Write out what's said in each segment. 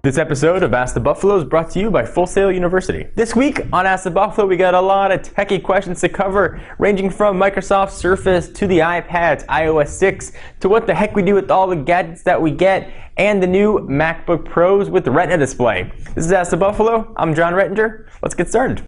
This episode of Ask the Buffalo is brought to you by Full Sail University. This week on Ask the Buffalo, we got a lot of techie questions to cover, ranging from Microsoft Surface to the iPads, iOS 6, to what the heck we do with all the gadgets that we get, and the new MacBook Pros with the Retina display. This is Ask the Buffalo. I'm John Rettinger. Let's get started.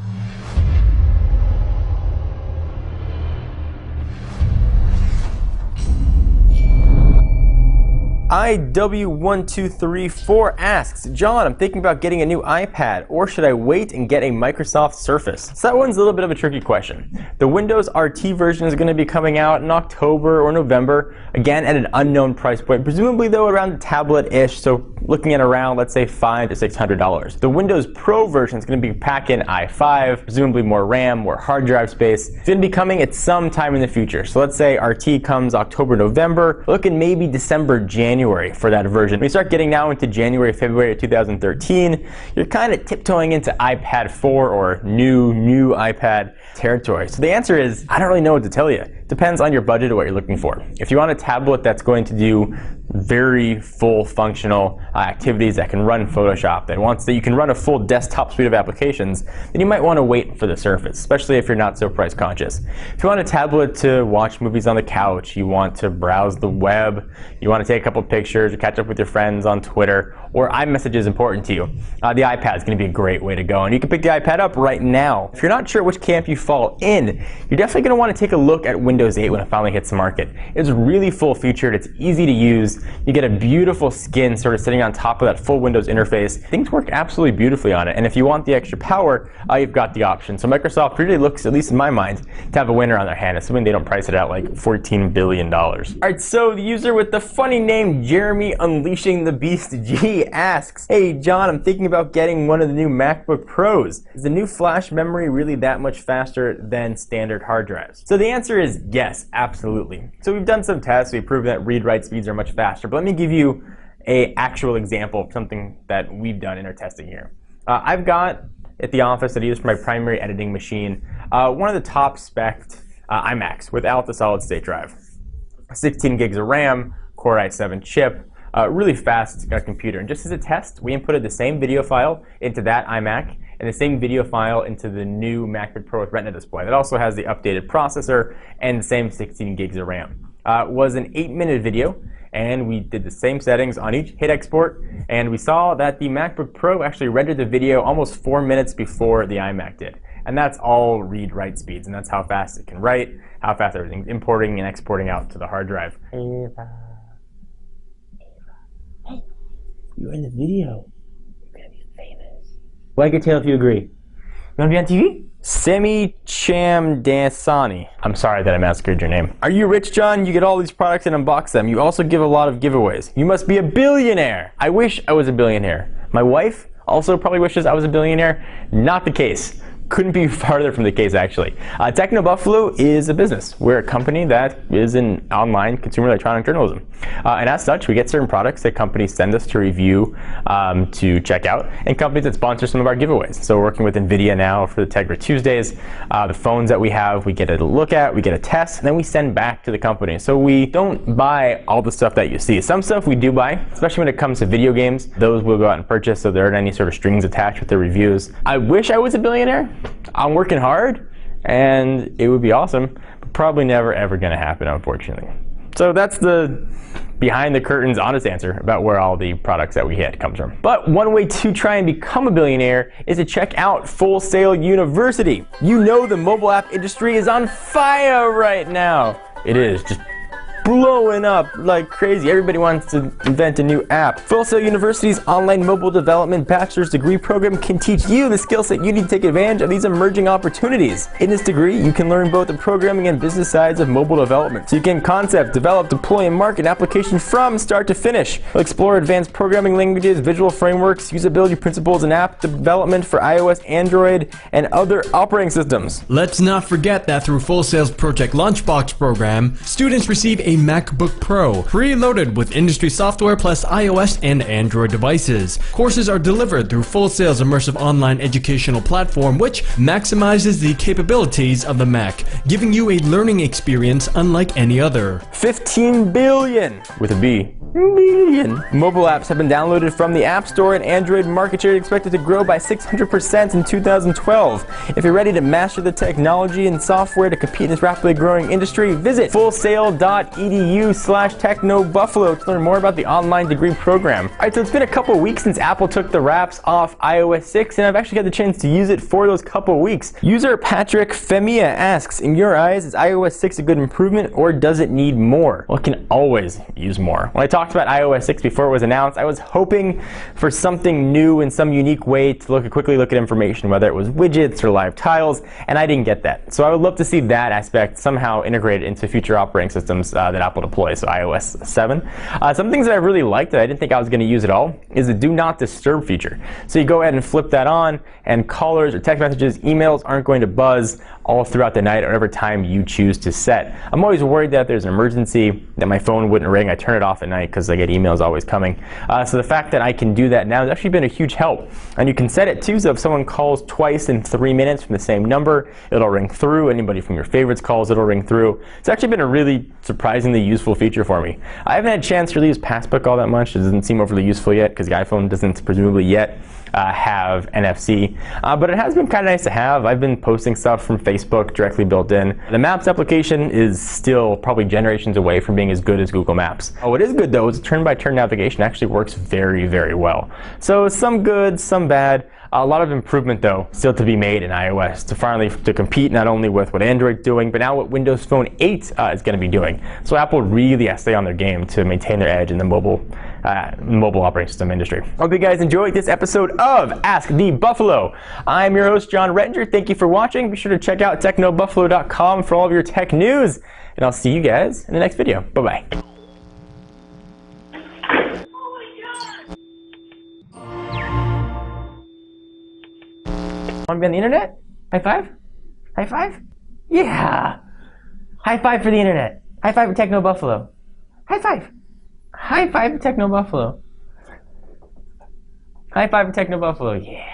IW1234 asks, John, I'm thinking about getting a new iPad, or should I wait and get a Microsoft Surface? So that one's a little bit of a tricky question. The Windows RT version is going to be coming out in October or November, again at an unknown price point, presumably though around tablet-ish, so looking at around, let's say, $500 to $600. The Windows Pro version is going to be packing i5, presumably more RAM, more hard drive space. It's going to be coming at some time in the future. So let's say RT comes October, November, looking maybe December, January for that version. When you start getting now into January, February of 2013, you're kind of tiptoeing into iPad 4 or new iPad territory. So the answer is, I don't really know what to tell you. It depends on your budget or what you're looking for. If you want a tablet that's going to do very full functional activities that can run Photoshop, that you can run a full desktop suite of applications, then you might want to wait for the Surface, especially if you're not so price conscious. If you want a tablet to watch movies on the couch, you want to browse the web, you want to take a couple pictures, or catch up with your friends on Twitter, or iMessage is important to you, the iPad is going to be a great way to go. And you can pick the iPad up right now. If you're not sure which camp you fall in, you're definitely going to want to take a look at Windows 8 when it finally hits the market. It's really full featured, it's easy to use, you get a beautiful skin sort of sitting on top of that full Windows interface. Things work absolutely beautifully on it, and if you want the extra power, you've got the option. So Microsoft really looks, at least in my mind, to have a winner on their hand, assuming they don't price it at like $14 billion. Alright, so the user with the funny name Jeremy Unleashing the Beast G asks, hey John, I'm thinking about getting one of the new MacBook Pros. Is the new flash memory really that much faster than standard hard drives? So the answer is yes, absolutely. So we've done some tests, we've proven that read-write speeds are much faster, but let me give you an actual example of something that we've done in our testing here. I've got at the office that I use for my primary editing machine, one of the top spec iMacs without the solid state drive. 16 gigs of RAM, Core i7 chip, really fast computer. And just as a test, we inputted the same video file into that iMac and the same video file into the new MacBook Pro with Retina display. That also has the updated processor and the same 16 gigs of RAM. It was an 8-minute video, and we did the same settings on each, hit export, and we saw that the MacBook Pro actually rendered the video almost 4 minutes before the iMac did. And that's all read-write speeds, and that's how fast it can write, how fast everything's importing and exporting out to the hard drive. Ava, hey, you're in the video. You're gonna be famous. Wag your tail if you agree. You wanna be on TV? Semi Chamdasani. I'm sorry that I massacred your name. Are you rich, John? You get all these products and unbox them. You also give a lot of giveaways. You must be a billionaire. I wish I was a billionaire. My wife also probably wishes I was a billionaire. Not the case. Couldn't be farther from the case, actually. Techno Buffalo is a business. We're a company that is in online consumer electronic journalism. And as such, we get certain products that companies send us to review, to check out, and companies that sponsor some of our giveaways. So we're working with NVIDIA now for the Tegra Tuesdays. The phones that we have, we get a look at, we get a test, and then we send back to the company. So we don't buy all the stuff that you see. Some stuff we do buy, especially when it comes to video games. Those we'll go out and purchase, so there aren't any sort of strings attached with the reviews. I wish I was a billionaire. I'm working hard, and it would be awesome, but probably never ever going to happen, unfortunately. So that's the behind the curtains honest answer about where all the products that we hit comes from. But one way to try and become a billionaire is to check out Full Sail University. You know the mobile app industry is on fire right now. It is just blowing up like crazy. Everybody wants to invent a new app. Full Sail University's online mobile development bachelor's degree program can teach you the skill set you need to take advantage of these emerging opportunities. In this degree, you can learn both the programming and business sides of mobile development. So you can concept, develop, deploy, and market an application from start to finish. You'll explore advanced programming languages, visual frameworks, usability principles, and app development for iOS, Android, and other operating systems. Let's not forget that through Full Sail's Project Lunchbox program, students receive a a MacBook Pro, preloaded with industry software plus iOS and Android devices. Courses are delivered through Full Sail's immersive online educational platform, which maximizes the capabilities of the Mac, giving you a learning experience unlike any other. 15 billion with a B. Billion. Mobile apps have been downloaded from the App Store, and Android market share is expected to grow by 600% in 2012. If you're ready to master the technology and software to compete in this rapidly growing industry, visit fullsail.edu/technobuffalo to learn more about the online degree program. Alright, so it's been a couple weeks since Apple took the wraps off iOS 6, and I've actually had the chance to use it for those couple weeks. User Patrick Femia asks, in your eyes, is iOS 6 a good improvement, or does it need more? Well, it can always use more. When I talked about iOS 6 before it was announced, I was hoping for something new in some unique way to quickly look at information, whether it was widgets or live tiles, and I didn't get that. So I would love to see that aspect somehow integrated into future operating systems that Apple deploys, so iOS 7. Some things that I really liked that I didn't think I was going to use at all is the Do Not Disturb feature. So you go ahead and flip that on, and callers or text messages, emails aren't going to buzz all throughout the night or whatever time you choose to set. I'm always worried that if there's an emergency that my phone wouldn't ring. I turn it off at night because I get emails always coming. So the fact that I can do that now has actually been a huge help. And you can set it too, so if someone calls twice in 3 minutes from the same number, it'll ring through. Anybody from your favorites calls, it'll ring through. It's actually been a really surprisingly useful feature for me. I haven't had a chance to really use Passbook all that much. It doesn't seem overly useful yet because the iPhone doesn't presumably yet have NFC, but it has been kind of nice to have. I've been posting stuff from Facebook directly built in. The Maps application is still probably generations away from being as good as Google Maps. What is good though is turn-by-turn navigation actually works very, very well. So some good, some bad. A lot of improvement though still to be made in iOS to finally compete not only with what Android's doing, but now what Windows Phone 8 is going to be doing. So Apple really has to stay on their game to maintain their edge in the mobile operating system industry. Hope you guys enjoyed this episode of Ask the Buffalo. I'm your host, John Rettinger. Thank you for watching. Be sure to check out technobuffalo.com for all of your tech news, and I'll see you guys in the next video. Bye-bye. Want to be on the internet? High five? High five? Yeah! High five for the internet. High five for Techno Buffalo. High five! High five for Techno Buffalo. High five for Techno Buffalo. Yeah!